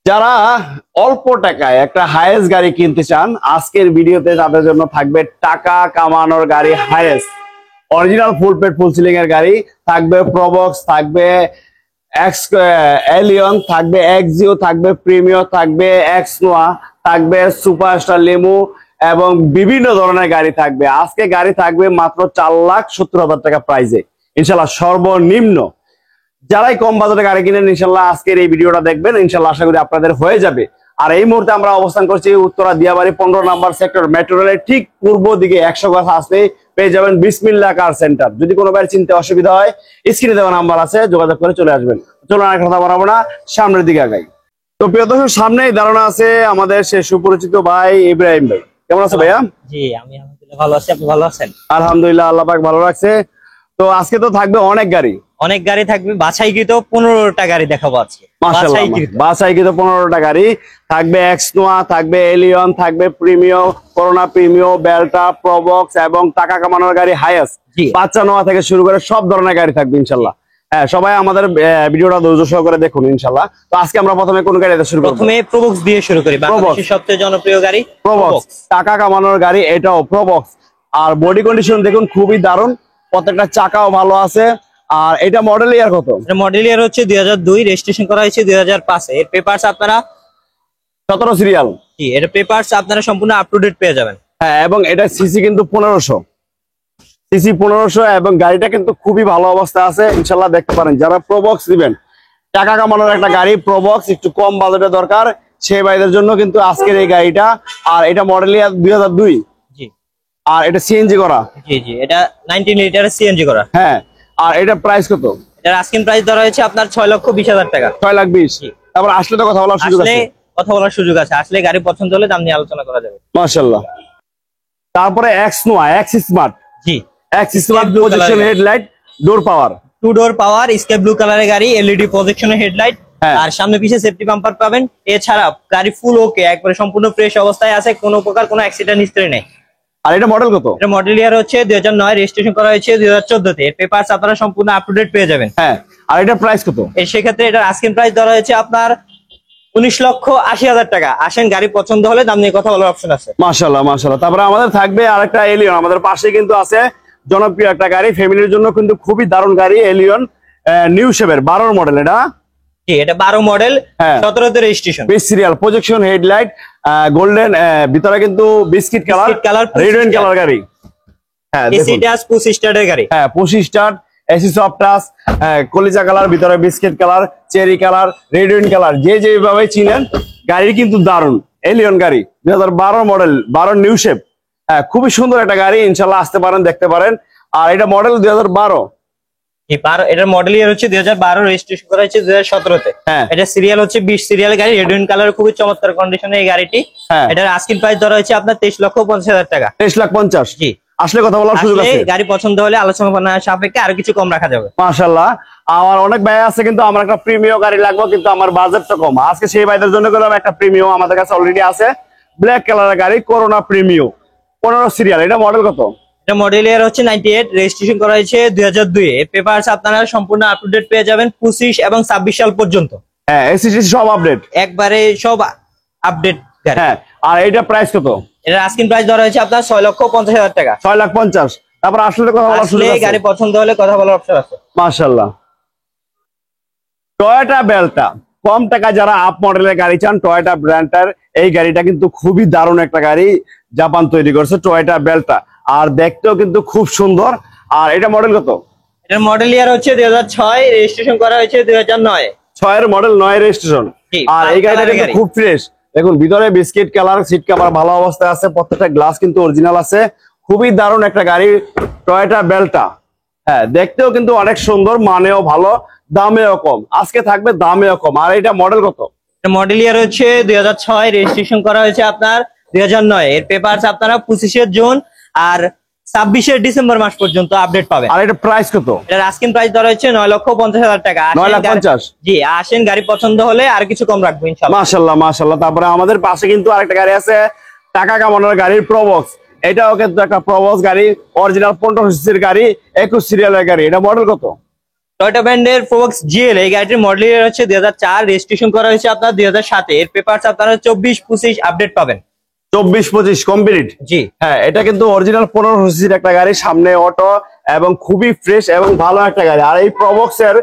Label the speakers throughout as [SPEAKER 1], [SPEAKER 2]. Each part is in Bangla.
[SPEAKER 1] যারা অল্প টাকায় একটা হায়েস্ট গাড়ি কিনতে চান, আজকের ভিডিওতে তাদের জন্য থাকবে টাকা কামানোর গাড়ি highest original full paid full ceiling এর গাড়ি। থাকবে প্রবক্স, থাকবে এক্স এলিয়ন, থাকবে এক্সিও, থাকবে প্রিমিও, থাকবে এক্স নোয়া, থাকবে সুপারস্টার লেমু এবং বিভিন্ন ধরনের গাড়ি থাকবে। আজকে গাড়ি থাকবে মাত্র 4,70,000 টাকা প্রাইজে, ইনশাল্লাহ সর্বনিম্ন। যারাই কম বাজেটে গাড়ি কিনেন ইনশাল্লাহ আজকের এই ভিডিওটা দেখবেন, ইনশাল্লাহ আশা করি আপনাদের হয়ে যাবে। আর এই মুহূর্তে আমরা অবস্থান করছি উত্তরা দিয়াবাড়ি 15 নম্বর সেক্টর, মেট্রো রেলের ঠিক পূর্ব দিকে 100 গজ আসলে পেয়ে যাবেন বিসমিল্লাহ কার সেন্টার। যদি কোনো বাইরে চিনতে অসুবিধা হয় স্ক্রিনে দেওয়া নাম্বার আছে, যোগাযোগ করে চলে আসবেন। চলুন আর কথা বাড়াবো না, সামনের দিকে আগাই। তো প্রিয় দর্শক, সামনেই দাঁড়ানো আছে আমাদের সে সুপরিচিত ভাই ইব্রাহিম ভাই। কেমন আছে ভাইয়া?
[SPEAKER 2] জি আমি আলহামদুলিল্লাহ ভালো আছি, আপনি ভালো আছেন?
[SPEAKER 1] আলহামদুলিল্লাহ, আল্লাহ পাক ভালো রাখছে। তো আজকে তো থাকবে অনেক গাড়ি,
[SPEAKER 2] অনেক গাড়ি থাকবে, বাছাইকৃত 15টা গাড়ি দেখাবো আজকে।
[SPEAKER 1] বাছাইকৃত 15টা গাড়ি থাকবে। এক্স নোয়া থাকবে, এলিয়ন থাকবে, প্রিমিও, করোনা প্রিমিও, বেলটা, প্রবক্স এবং টাকা কামানোর গাড়ি হায়েস্ট, বাচ্চা নোয়া থেকে শুরু করে সব ধরনের গাড়ি থাকবে ইনশাল্লাহ। হ্যাঁ, সবাই আমাদের ভিডিওটা ধৈর্য সহকারে দেখুন ইনশাল্লাহ। তো আজকে আমরা প্রথমে কোন গাড়িতে শুরু করব?
[SPEAKER 2] প্রথমে প্রবক্স দিয়ে শুরু করি, বাংলাদেশের সবচেয়ে জনপ্রিয় গাড়ি
[SPEAKER 1] প্রবক্স, টাকা কামানোর গাড়ি এটাও প্রবক্স। আর বডি কন্ডিশন দেখুন খুবই দারুণ, প্রত্যেকটা চাকাও ভালো আছে। আর এটা মডেল ইয়ার কত?
[SPEAKER 2] এটা মডেল ইয়ার হচ্ছে 2002, রেজিস্ট্রেশন করা হয়েছে 2005 এ। এর পেপারস আপনারা
[SPEAKER 1] 17 সিরিয়াল।
[SPEAKER 2] জি, এর পেপারস আপনারা সম্পূর্ণ আপ টু ডেট পেয়ে যাবেন।
[SPEAKER 1] হ্যাঁ, এবং এটা সিসি কিন্তু 1500 সিসি 1500 এবং গাড়িটা কিন্তু খুবই ভালো অবস্থা আছে ইনশাল্লাহ, দেখতে পারেন। যারা প্রবক্স দিবেন, টাকা কামানোর একটা গাড়ি প্রবক্স, একটু কম বাজেটে দরকার, সেই ভাইদের জন্য কিন্তু আজকের এই গাড়িটা। আর এটা মডেল ইয়ার 2002।
[SPEAKER 2] জি,
[SPEAKER 1] আর এটা সিএনজি করা।
[SPEAKER 2] জি জি, এটা 19 লিটারের সিএনজি করা।
[SPEAKER 1] হ্যাঁ, আর এটা প্রাইস কত?
[SPEAKER 2] এটার আস্কিং প্রাইস ধরা হয়েছে আপনার 6,20,000 টাকা।
[SPEAKER 1] 6,20,000। তারপর আসলে তো কথা বলার সুযোগ আছে,
[SPEAKER 2] কথা বলার সুযোগ আছে। আসলে গাড়ি পছন্দ হলে দাম নিয়ে আলোচনা করা যাবে।
[SPEAKER 1] মাশাআল্লাহ। তারপরে এক্স নোয়া, এক্স স্মার্ট।
[SPEAKER 2] জি,
[SPEAKER 1] এক্স স্মার্ট, পজিশন হেডলাইট, ডোর পাওয়ার,
[SPEAKER 2] 2 ডোর পাওয়ার, স্কাই ব্লু কালারের গাড়ি, এলইডি প্রজেকশনের হেডলাইট, আর সামনে পিছে সেফটি বাম্পার পাবেন। এছাড়া গাড়ি ফুল ওকে, একবারে সম্পূর্ণ ফ্রেশ অবস্থায় আছে, কোনো প্রকার কোনো অ্যাক্সিডেন্ট হিস্টরি নেই।
[SPEAKER 1] আর এটা মডেল কত?
[SPEAKER 2] এটা মডেল ইয়ার হচ্ছে 2009, রেজিস্ট্রেশন করা হয়েছে 2014 তে। এর পেপারস আপনারা সম্পূর্ণ আপ টু ডেট পেয়ে যাবেন।
[SPEAKER 1] হ্যাঁ, আর এটা প্রাইস কত?
[SPEAKER 2] এই সেক্ষেত্রে এটার আস্কিং প্রাইস ধরা হয়েছে আপনার 19,80,000 টাকা। আসেন, গাড়ি পছন্দ হলে দাম নিয়ে কথা বলার অপশন আছে।
[SPEAKER 1] মাশাআল্লাহ মাশাআল্লাহ। তারপরে আমাদের থাকবে আরেকটা এলিয়ন, আমাদের পাশে কিন্তু আছে জনপ্রিয় একটা গাড়ি, ফ্যামিলির জন্য কিন্তু খুবই দারুণ গাড়ি, এলিয়ন নিউ শেপের 12 মডেল। এটা
[SPEAKER 2] জি, এটা 12 মডেল, 17 তে registration,
[SPEAKER 1] 20 serial, projection headlight, golden, ভিতরে কিন্তু biscuit colour, red wine colour গাড়ি। হ্যাঁ,
[SPEAKER 2] এসি ডাস পুশ স্টার্টের গাড়ি।
[SPEAKER 1] হ্যাঁ, push start, AC soft touch, কলিজা কালার, ভিতরে biscuit colour, cherry colour, red wine colour, যে যেভাবে চিনেন। গাড়ি কিন্তু দারুণ, এলিয়ন গাড়ি 2012 মডেল, 12 নিউ শেপ। হ্যাঁ, খুবই সুন্দর একটা গাড়ি, ইনশাল্লাহ আসতে পারেন, দেখতে পারেন। আর এটা মডেল 2012।
[SPEAKER 2] এটার মডেল ইয়ার হচ্ছে 2012, রেজিস্ট্রেশন করা হয়েছে 2017 তে। এটা সিরিয়াল হচ্ছে 20 সিরিয়াল গাড়ি, রেড ওয়াইন কালার, খুবই চমৎকার কন্ডিশনে এই গাড়িটি। এটার আস্কিং প্রাইস ধরা হয়েছে আপনার 23,50,000 টাকা।
[SPEAKER 1] 23,50,000।
[SPEAKER 2] জি,
[SPEAKER 1] আসলে কথা বলার সুযোগ আছে,
[SPEAKER 2] গাড়ি পছন্দ হলে আলোচনা সাপেক্ষে আরো কিছু কম রাখা যাবে।
[SPEAKER 1] মাশাআল্লাহ। আমার অনেক ভাই আছে কিন্তু আমার একটা প্রিমিয়াম গাড়ি লাগবে, কিন্তু আমার বাজেটটা কম। আজকে সেই ভাইদের জন্য করলাম একটা প্রিমিয়াম, আমাদের কাছে অলরেডি আছে, ব্ল্যাক কালারের গাড়ি, করোনা প্রিমিয়াম, 15 সিরিয়াল। এটা মডেল কত?
[SPEAKER 2] এটা মডেল ইয়ার হচ্ছে 98, রেজিস্ট্রেশন করা হয়েছে 2002 এর। পেপারস আপনারা সম্পূর্ণ আপ টু ডেট পেয়ে যাবেন 25 এবং 26 সাল পর্যন্ত।
[SPEAKER 1] হ্যাঁ, এসিসি সব আপডেট,
[SPEAKER 2] একবারে সব আপডেট গাড়ি।
[SPEAKER 1] হ্যাঁ, আর এটা প্রাইস কত?
[SPEAKER 2] এর আস্কিং প্রাইস ধরা হয়েছে আপনার 6,50,000 টাকা।
[SPEAKER 1] 6,50,000। তারপর আসলে কথা বলার সুযোগ আছে,
[SPEAKER 2] গাড়ি পছন্দ হলে কথা বলার অপশন আছে।
[SPEAKER 1] মাশাআল্লাহ। টয়োটা বেলটা, কম টাকা যারা আপ মডেলের গাড়ি চান, টয়োটা ব্র্যান্ডের এই গাড়িটা কিন্তু খুবই দারুণ একটা গাড়ি, জাপান তৈরি করছে টয়োটা বেলটা। আর দেখতেও কিন্তু খুব সুন্দর। আর এটা মডেল কত?
[SPEAKER 2] এটার মডেল ইয়ার হচ্ছে 2006, রেজিস্ট্রেশন করা হয়েছে 2009।
[SPEAKER 1] 6 এর মডেল, 9 রেজিস্ট্রেশন। আর এই গাড়িটা কিন্তু খুব ফ্রেশ, দেখুন ভিতরে বিস্কিট কালার, সিট কভার ভালো অবস্থায় আছে, প্রত্যেকটা গ্লাস কিন্তু অরিজিনাল আছে। খুবই দারুণ একটা গাড়ি টয়োটা বেলটা। হ্যাঁ, দেখতেও কিন্তু অনেক সুন্দর, মানেও ভালো, দামেও কম। আজকে থাকবে দামেও কম। আর এটা মডেল কত?
[SPEAKER 2] মডেল ইয়ার হচ্ছে 2006, রেজিস্ট্রেশন করা হয়েছে আপনার 2009। এর পেপারস আপনারা 25 জুন আর 26 ডিসেম্বর মাস পর্যন্ত আপডেট পাবেন।
[SPEAKER 1] আর এটা প্রাইস কত?
[SPEAKER 2] এটার আস্কিং প্রাইস ধরা হচ্ছে 9,50,000 টাকা।
[SPEAKER 1] 9,50,000।
[SPEAKER 2] জি, আসেন, গাড়ি পছন্দ হলে আর কিছু কম রাখবো ইনশাআল্লাহ।
[SPEAKER 1] মাশাআল্লাহ মাশাআল্লাহ। তারপরে আমাদের পাশে কিন্তু আরেকটা গাড়ি আছে, টাকা কামানোর গাড়ির প্রবক্স। এটাও কিন্তু একটা প্রবক্স গাড়ি, অরিজিনাল 15 সিসির গাড়ি, 21 সিরিয়ালের গাড়ি। এটা মডেল কত?
[SPEAKER 2] টয়োটা ব্র্যান্ডের প্রোবক্স জিএল এই গাড়িটির মডেল ইয়ার হচ্ছে 2004, রেজিস্ট্রেশন করা হয়েছে আপনার 2007 এর পেপারস আপনারা 24-25 আপডেট পাবেন।
[SPEAKER 1] 24-25 কমপ্লিট।
[SPEAKER 2] জি
[SPEAKER 1] হ্যাঁ, এটা কিন্তু অরিজিনাল 15 সিসির একটা গাড়ি, সামনে অটো এবং খুবই ফ্রেশ এবং ভালো একটা গাড়ি। আর এই প্রবক্স এর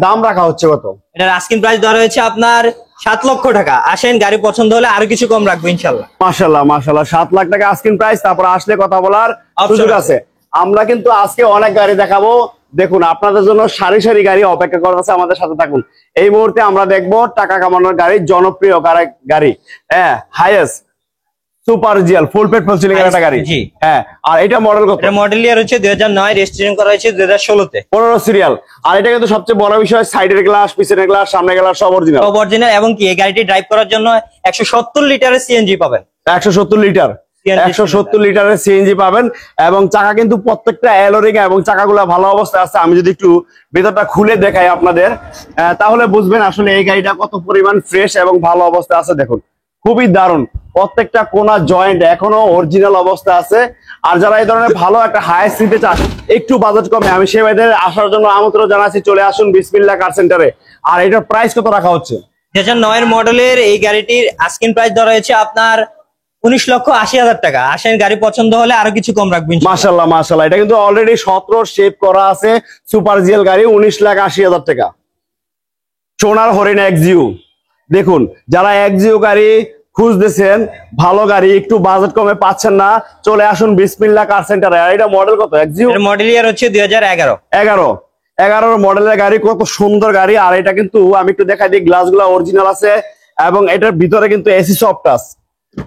[SPEAKER 1] দাম রাখা হচ্ছে কত?
[SPEAKER 2] এটার আস্কিং প্রাইস ধরা হয়েছে আপনার 7 লক্ষ টাকা। আসেন, গাড়ি পছন্দ হলে আরো কিছু কম রাখবো ইনশাল্লাহ।
[SPEAKER 1] মাশাআল্লাহ মাশাআল্লাহ, 7 লাখ টাকা আস্কিং প্রাইস। তারপর আসলে কথা বলার
[SPEAKER 2] Option
[SPEAKER 1] সুযোগ
[SPEAKER 2] আছে।
[SPEAKER 1] আছে। আমরা কিন্তু আজকে অনেক গাড়ি দেখাবো। দেখুন, আপনাদের জন্য সারি সারি গাড়ি অপেক্ষা করতেছে, আমাদের সাথে থাকুন। এই মুহূর্তে আমরা দেখবো টাকা কামানোর গাড়ি, জনপ্রিয় গাড়ি, হ্যাঁ, হাইয়েস্ট সুপার জিএল ফুল পেট ফুল সিলিং এর একটা গাড়ি।
[SPEAKER 2] জি।
[SPEAKER 1] হ্যাঁ, আর এটা মডেল কত?
[SPEAKER 2] এটা মডেল ইয়ার হচ্ছে 2009, রেজিস্ট্রেশন করা হয়েছে 2016 তে।
[SPEAKER 1] 15 সিরিয়াল। আর এটা কিন্তু সবচেয়ে বড় বিষয়, সাইডের গ্লাস, পিছনের গ্লাস, সামনের গ্লাস সব অরিজিনাল।
[SPEAKER 2] সব অরিজিনাল। এবং কি এই গাড়িটি ড্রাইভ করার জন্য 170 লিটারের সিএনজি পাবেন।
[SPEAKER 1] 170 লিটার,
[SPEAKER 2] CNG
[SPEAKER 1] 170 লিটারের সিএনজি পাবেন। এবং চাকা কিন্তু প্রত্যেকটা অ্যালোরিং এবং চাকাগুলো ভালো অবস্থায় আছে। আমি যদি একটু ভেতরটা খুলে দেখাই আপনাদের, তাহলে বুঝবেন আসলে এই গাড়িটা কত পরিমাণ ফ্রেশ এবং ভালো অবস্থায় আছে। দেখুন, খুবই দারুণ, প্রত্যেকটা কোনা জয়েন্ট এখনো অরিজিনাল অবস্থা আছে। আর যারা এই ধরনের ভালো একটা হাইয়েস্ট নিতে চান, একটু বাজেট কমে, আমি সে ভাইদের আসার জন্য আমন্ত্রণ জানাচ্ছি। চলে আসুন বিসমিল্লাহ কার সেন্টারে। আর এটার প্রাইস কত রাখা হচ্ছে?
[SPEAKER 2] 2009 মডেলের এই গাড়িটির আস্কিং প্রাইস ধরা হয়েছে আপনার 19,80,000 টাকা। আসেন, গাড়ি পছন্দ হলে আরো কিছু কম রাখবেন।
[SPEAKER 1] মাশাআল্লাহ মাশাআল্লাহ, এটা কিন্তু অলরেডি 17 শেপ করা আছে, সুপার জিএল গাড়ি, 19,80,000 টাকা। সোনার হরিণ এক্সিউ। দেখুন, যারা এক্সিউ গাড়ি খুঁজতেছেন, ভালো গাড়ি, একটু বাজেট কমে পাচ্ছেন না, চলে আসুন বিসমিল্লাহ কার সেন্টারে। আর এটা মডেল কত? এক্সিউ
[SPEAKER 2] মডেল ইয়ার হচ্ছে 2011।
[SPEAKER 1] 11 মডেলের গাড়ি, কত সুন্দর গাড়ি। আর এটা কিন্তু আমি একটু দেখাই দিই, গ্লাস গুলা অরিজিনাল আছে এবং এটার ভিতরে কিন্তু AC soft touch,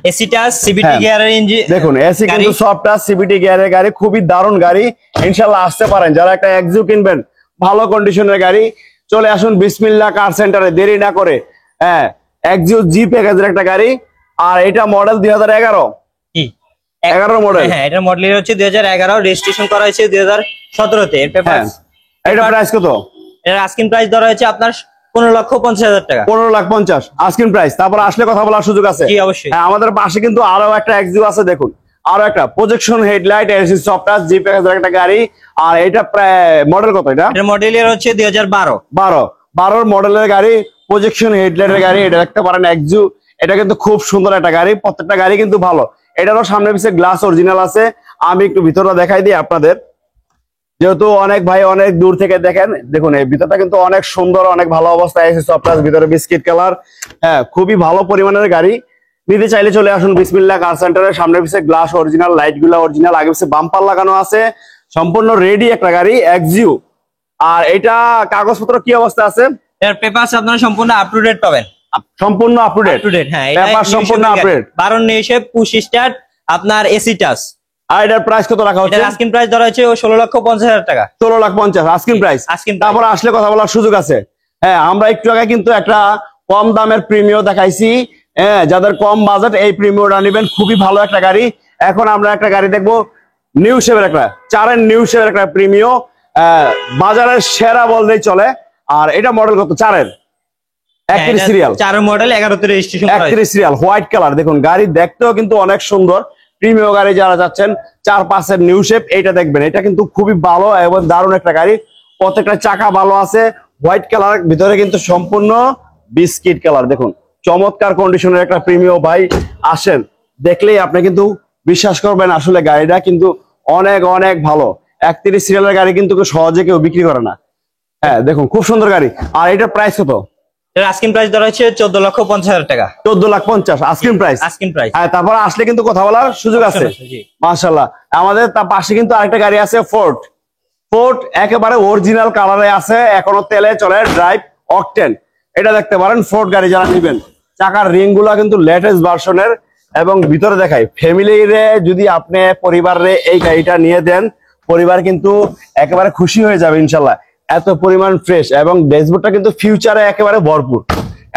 [SPEAKER 2] AC touch, CBT
[SPEAKER 1] হ্যাঁ।
[SPEAKER 2] গিয়ারের ইঞ্জিন।
[SPEAKER 1] দেখুন, এসি কিন্তু সফট টাচ, সিবিটি গিয়ারের গাড়ি, খুবই দারুণ গাড়ি। ইনশাল্লাহ আসতে পারেন যারা একটা এক্সিউ কিনবেন, ভালো কন্ডিশনের গাড়ি, চলে আসুন বিসমিল্লাহ কার সেন্টারে, দেরি না করে। হ্যাঁ, এক্সিউ জি প্যাকেজের একটা গাড়ি। আর এটা মডেল 2011 মডেল।
[SPEAKER 2] হ্যাঁ, এটা মডেল ইয়ার হচ্ছে 2011, রেজিস্ট্রেশন করা হয়েছে 2017 তে। এর পেপার,
[SPEAKER 1] এটা প্রাইস কত?
[SPEAKER 2] এর আস্কিং প্রাইস ধরা হয়েছে আপনার 15,50,000 টাকা।
[SPEAKER 1] 15,50,000 আস্কিং প্রাইস। তারপর আসলে কথা বলার সুযোগ আছে।
[SPEAKER 2] জি অবশ্যই।
[SPEAKER 1] হ্যাঁ, আমাদের পাশে কিন্তু আরো একটা এক্সিউ আছে। দেখুন, আরো একটা projection headlight, AC soft touch, G প্যাকেজের একটা গাড়ি। আর এটা মডেল কত? এটা
[SPEAKER 2] এর মডেল ইয়ার হচ্ছে 2012।
[SPEAKER 1] 12 মডেলের গাড়ি, প্রজেকশন হেডলাইটের গাড়ি। এটা দেখতে পারেন এক্সিউ। এটা কিন্তু খুব সুন্দর একটা গাড়ি, প্রত্যেকটা গাড়ি কিন্তু ভালো। এটারও সামনে পিছে গ্লাস অরিজিনাল আছে। আমি একটু ভিতরটা দেখাই দিই আপনাদের, যেহেতু অনেক ভাই অনেক দূর থেকে দেখেন। দেখুন, এই ভিতরটা কিন্তু অনেক সুন্দর, অনেক ভালো অবস্থায় আছে। সফট টাচ, ভিতরে বিস্কিট কালার। হ্যাঁ, খুবই ভালো পরিমাণের গাড়ি। নিতে চাইলে চলে আসুন বিসমিল্লাহ কার সেন্টারে। সামনে পিছে গ্লাস অরিজিনাল, লাইট গুলা অরিজিনাল, আগে পিছে বাম্পার লাগানো আছে, সম্পূর্ণ রেডি একটা গাড়ি এক্সিউ। আর এটা কাগজপত্র কি অবস্থা আছে?
[SPEAKER 2] এর পেপারস আপনারা সম্পূর্ণ আপ টু ডেট পাবেন।
[SPEAKER 1] সম্পূর্ণ আপ টু ডেট।
[SPEAKER 2] হ্যাঁ,
[SPEAKER 1] পেপার সম্পূর্ণ up to date.
[SPEAKER 2] 12 new shape, push start, আপনার এসি টাচ।
[SPEAKER 1] আর এটার প্রাইস কত রাখা হচ্ছে?
[SPEAKER 2] এটার আস্কিং প্রাইস ধরা হচ্ছে 16,50,000 টাকা।
[SPEAKER 1] 16,50,000 আস্কিং প্রাইস। তারপর আসলে কথা বলার সুযোগ আছে। হ্যাঁ, আমরা একটু আগে কিন্তু একটা কম দামের প্রিমিও দেখাইছি। হ্যাঁ, যাদের কম বাজেট, এই প্রিমিওটা নেবেন, খুবই ভালো একটা গাড়ি। এখন আমরা একটা গাড়ি দেখবো, নিউ শেপের একটা, 4 নিউ শেপের একটা প্রিমিও, বাজারের সেরা বললেই চলে। আর এটা মডেল কত? 4 31 সিরিয়াল,
[SPEAKER 2] 4 মডেল, 11 তে রেজিস্ট্রেশন করা হয়েছে।
[SPEAKER 1] 31 সিরিয়াল, হোয়াইট কালার। দেখুন, গাড়ি দেখতেও কিন্তু অনেক সুন্দর। প্রিমিয়াম গাড়ি যারা যাচ্ছেন, 4-5 নিউ শেপ, এইটা দেখবেন। এটা কিন্তু খুবই ভালো এবং দারুণ একটা গাড়ি। প্রত্যেকটা চাকা ভালো আছে, হোয়াইট কালার, ভিতরে কিন্তু সম্পূর্ণ বিস্কিট কালার। দেখুন, চমৎকার কন্ডিশনের একটা প্রিমিয়াম। ভাই আসেন, দেখলেই আপনি কিন্তু বিশ্বাস করবেন, আসলে গাড়িটা কিন্তু অনেক অনেক ভালো। 31 সিরিয়ালের গাড়ি কিন্তু সহজে কেউ বিক্রি করে না। হ্যাঁ, দেখুন, খুব সুন্দর গাড়ি। আর এটার প্রাইস কত?
[SPEAKER 2] এর আস্কিং প্রাইস ধরা হচ্ছে 14,50,000 টাকা।
[SPEAKER 1] 14,50,000 আস্কিং প্রাইস। হ্যাঁ, তারপর আসলে কিন্তু কথা বলার সুযোগ আছে। মাশাআল্লাহ। আমাদের তার পাশে কিন্তু আরেকটা গাড়ি আছে, ফোর্ড একেবারে অরিজিনাল কালারে আছে, এখনো তেলে চলে, ড্রাইভ অকটেন। এটা দেখতে পারেন, ফোর্ড গাড়ি যারা নেবেন। চাকার রিং গুলা কিন্তু লেটেস্ট ভার্সনের। এবং ভিতরে দেখাই, ফ্যামিলি রে যদি আপনি পরিবারে এই গাড়িটা নিয়ে দেন, পরিবার কিন্তু একেবারে খুশি হয়ে যাবে ইনশাল্লাহ। এত পরিমাণ ফ্রেশ এবং ড্যাশবোর্ডটা কিন্তু ফিউচারে একেবারে ভরপুর,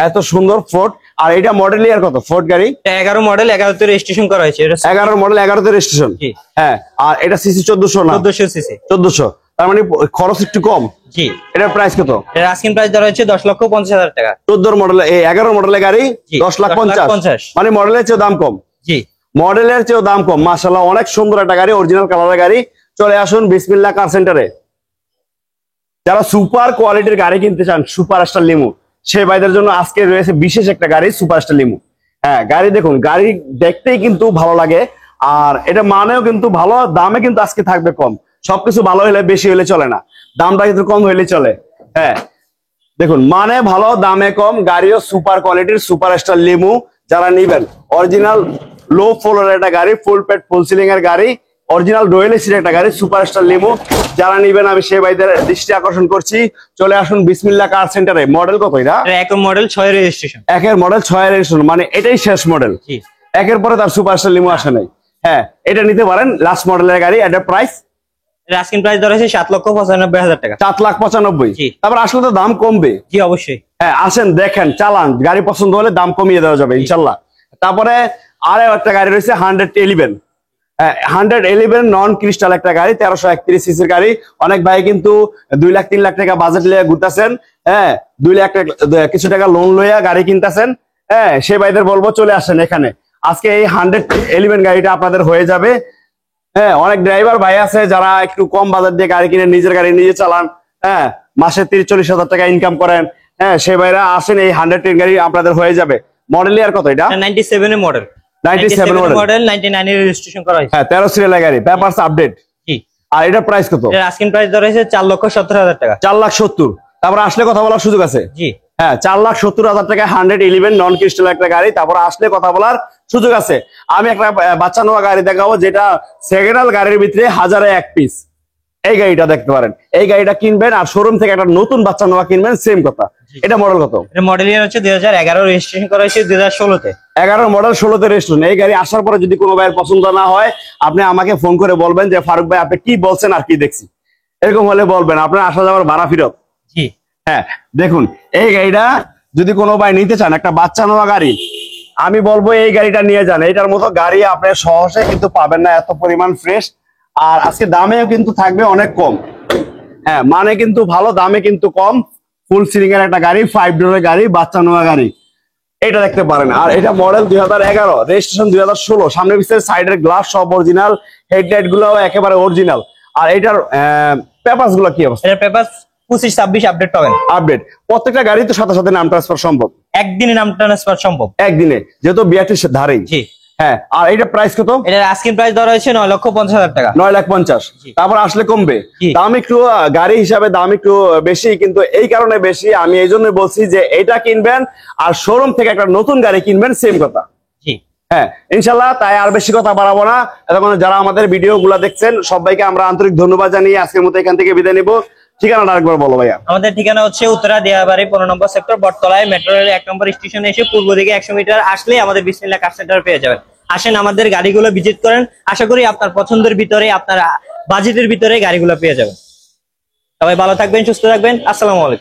[SPEAKER 1] এত সুন্দর ফোর্ড। আর এটা মডেল ইয়ার কত? ফোর্ড গাড়ি
[SPEAKER 2] 11 মডেল, 11 তে রেজিস্ট্রেশন করা হয়েছে।
[SPEAKER 1] 11 মডেল, 11 তে রেজিস্ট্রেশন। হ্যাঁ, আর এটা সিসি 1400 না?
[SPEAKER 2] 1400 সিসি।
[SPEAKER 1] 1400, তার মানে খরচ একটু কম।
[SPEAKER 2] জি।
[SPEAKER 1] এটার প্রাইস কত?
[SPEAKER 2] এর আস্কিং প্রাইস ধরা হচ্ছে 10,50,000 টাকা।
[SPEAKER 1] 14 মডেল, 11 মডেলের গাড়ি 10,50,000, মানে মডেলের চেয়ে দাম কম।
[SPEAKER 2] জি,
[SPEAKER 1] মডেলের চেয়েও দাম কম। মাশাআল্লাহ, অনেক সুন্দর একটা গাড়ি, অরিজিনাল কালারের গাড়ি। চলে আসুন বিসমিল্লাহ কার সেন্টারে। যারা সুপার কোয়ালিটির গাড়ি কিনতে চান, সুপার স্টার লিমু, সেই ভাইদের জন্য আজকে রয়েছে বিশেষ একটা গাড়ি, সুপার স্টার লিমু। হ্যাঁ, গাড়ি দেখুন, গাড়ি দেখতেই কিন্তু ভালো লাগে, আর এটা মানেও কিন্তু ভালো, দামে কিন্তু আজকে থাকবে কম। সবকিছু ভালো হলে বেশি হলে চলে না, দামটা কিন্তু কম হলে চলে। হ্যাঁ দেখুন, মানে ভালো, দামে কম, গাড়িও সুপার কোয়ালিটির, সুপার স্টার লিমু। যারা নিবেন অরিজিনাল লো ফ্লোরের একটা গাড়ি, ফুল পেট ফুল সিলিং এর গাড়ি, অরিজিনাল রয়্যাল এসির একটা গাড়ি, সুপার স্টার লিমু। যারা নিবেন আমি সেই ভাইদের দৃষ্টি আকর্ষণ করছি, চলে আসুন বিসমিল্লাহ কার সেন্টারে। মডেল কত এটা?
[SPEAKER 2] এক মডেল 6 রেজিস্ট্রেশন।
[SPEAKER 1] একের মডেল 6 রেজিস্ট্রেশন, মানে এটাই শেষ মডেল। একের পরে তার সুপার স্টার লিমু আসে নাই। হ্যাঁ, এটা নিতে পারেন, লাস্ট মডেলের গাড়ি। এটা প্রাইস,
[SPEAKER 2] আস্কিং প্রাইস ধরা হয়েছে 7,95,000 টাকা।
[SPEAKER 1] 7,95,000।
[SPEAKER 2] জি।
[SPEAKER 1] তারপর আসলে তো দাম কমবে।
[SPEAKER 2] জি অবশ্যই।
[SPEAKER 1] হ্যাঁ, আসেন দেখেন, চালান, গাড়ি পছন্দ হলে দাম কমিয়ে দেওয়া যাবে ইনশাল্লাহ। তারপরে আরো একটা গাড়ি রয়েছে 111। 111 নন ক্রিস্টাল একটা গাড়ি, 1331 সিসির গাড়ি। অনেক ভাই কিন্তু 2 লাখ 3 লাখ টাকা বাজেট লিয়ে ঘুরতেছেন, হ্যাঁ 2 লাখ কিছু টাকা লোন লইয়া গাড়ি কিনতেছেন। হ্যাঁ, সে ভাইদের বলবো চলে আসেন এখানে, আজকে এই 111 গাড়িটা আপনাদের হয়ে যাবে। হ্যাঁ, অনেক ড্রাইভার ভাই আছে যারা একটু কম বাজার দিয়ে গাড়ি কিনে নিজের গাড়ি নিজে চালান, হ্যাঁ মাসে 30-40 হাজার টাকা ইনকাম করেন। হ্যাঁ, সে ভাইরা আসেন, এই 110 গাড়ি আপনাদের হয়ে যাবে। মডেল ইয়ার কত এটা?
[SPEAKER 2] 97 এর মডেল।
[SPEAKER 1] 97
[SPEAKER 2] মডেল, 99 এর রেজিস্ট্রেশন করা হয়েছে।
[SPEAKER 1] হ্যাঁ, 13 সিরিয়ালের গাড়ি, পেপারস আপডেট।
[SPEAKER 2] জি।
[SPEAKER 1] আর এটা প্রাইস কত?
[SPEAKER 2] এর আস্কিং প্রাইস ধরা হয়েছে 4,70,000 টাকা।
[SPEAKER 1] 4,70,000। তারপর আসলে কথা বলার সুযোগ আছে।
[SPEAKER 2] জি।
[SPEAKER 1] হ্যাঁ, 4,70,000 টাকা 111 নন ক্রিস্টাল একটা গাড়ি, তারপর আসলে কথা বলার সুযোগ আছে। আমি একটা বাচ্চা নোয়া গাড়ি দেখাবো, যেটা সেকেন্ড হ্যান্ড গাড়ির ভিতরে 1000-এ 1 পিস। এই গাড়িটা দেখতে পারেন, এই গাড়িটা কিনবেন আর শোরুম থেকে একটা নতুন বাচ্চা নোয়া কিনবেন, সেম কথা। এটা মডেল কত?
[SPEAKER 2] এটা মডেল ইয়ার হচ্ছে 2011, রেজিস্ট্রেশন করা হয়েছে 2016-তে।
[SPEAKER 1] 11 মডেল 16-তে রেজিস্ট্রেশন। এই গাড়ি আসার পরে যদি কোনো ভাইয়ের পছন্দ না হয়, আপনি আমাকে ফোন করে বলবেন যে ফারুক ভাই আপনি কি বলছেন আর কি দেখছি, এরকম হলে বলবেন, আপনার আসা যাওয়ার ভাড়া ফেরত।
[SPEAKER 2] জি।
[SPEAKER 1] হ্যাঁ দেখুন, এই গাড়িটা যদি কোনো ভাই নিতে চান, একটা বাচ্চা নোয়া গাড়ি, আমি বলবো এই গাড়িটা নিয়ে যান। এটার মতো গাড়ি আপনি সহজে কিন্তু পাবেন না, এত পরিমাণ ফ্রেশ। আর আজকে দামেও কিন্তু থাকবে অনেক কম। হ্যাঁ, মানে কিন্তু ভালো, দামে কিন্তু কম। ফুল সিলিং এর একটা গাড়ি, 5 ডোরের গাড়ি, বাচ্চা নোয়া গাড়ি, এটা দেখতে পারেন। আর এটা মডেল 2011, রেজিস্ট্রেশন 2016। সামনে পিছনে সাইডের গ্লাস সব অরিজিনাল, হেডলাইট গুলো একেবারে অরিজিনাল। আর এটার পেপারস গুলো কি অবস্থা?
[SPEAKER 2] এর পেপারস 25-26 আপডেট পাবেন।
[SPEAKER 1] আপডেট। প্রত্যেকটা গাড়ি তো সাথে সাথে নাম ট্রান্সফার সম্ভব,
[SPEAKER 2] একদিনে নাম ট্রান্সফার সম্ভব,
[SPEAKER 1] একদিনে, যেহেতু বিআরটির ধারেই।
[SPEAKER 2] জি।
[SPEAKER 1] হ্যাঁ, আর এটা প্রাইস কত?
[SPEAKER 2] এটার আস্কিং প্রাইস ধরা হয়েছে 9,50,000 টাকা।
[SPEAKER 1] 9,50,000। তারপর আসলে কমবে।
[SPEAKER 2] জি।
[SPEAKER 1] দাম একটু গাড়ি হিসাবে দাম একটু বেশি, কিন্তু এই কারণে বেশি, আমি এই জন্য বলছি যে এটা কিনবেন আর শোরুম থেকে একটা নতুন গাড়ি কিনবেন, সেম কথা।
[SPEAKER 2] জি।
[SPEAKER 1] হ্যাঁ ইনশাল্লাহ। তাই আর বেশি কথা বাড়াবো না, এতক্ষণ যারা আমাদের ভিডিও গুলা দেখছেন সবাইকে আমরা আন্তরিক ধন্যবাদ জানিয়ে আজকের মতো এখান থেকে বিদায় নিবো। ঠিকানাটা আরেকবার বলো ভাইয়া।
[SPEAKER 2] আমাদের ঠিকানা হচ্ছে উত্তরা দিয়াবাড়ি 15 নম্বর সেক্টর, বটতলায়, মেট্রো রেল 1 নম্বর স্টেশনে এসে পূর্ব দিকে 100 মিটার আসলে আমাদের বিসমিল্লাহ কার সেন্টার পেয়ে যাবেন। আসেন, আমাদের গাড়িগুলো ভিজিট করেন, আশা করি আপনার পছন্দের ভিতরে, আপনার বাজেটের ভিতরে গাড়িগুলো পেয়ে যাবেন। সবাই ভালো থাকবেন, সুস্থ থাকবেন। আসসালামু আলাইকুম।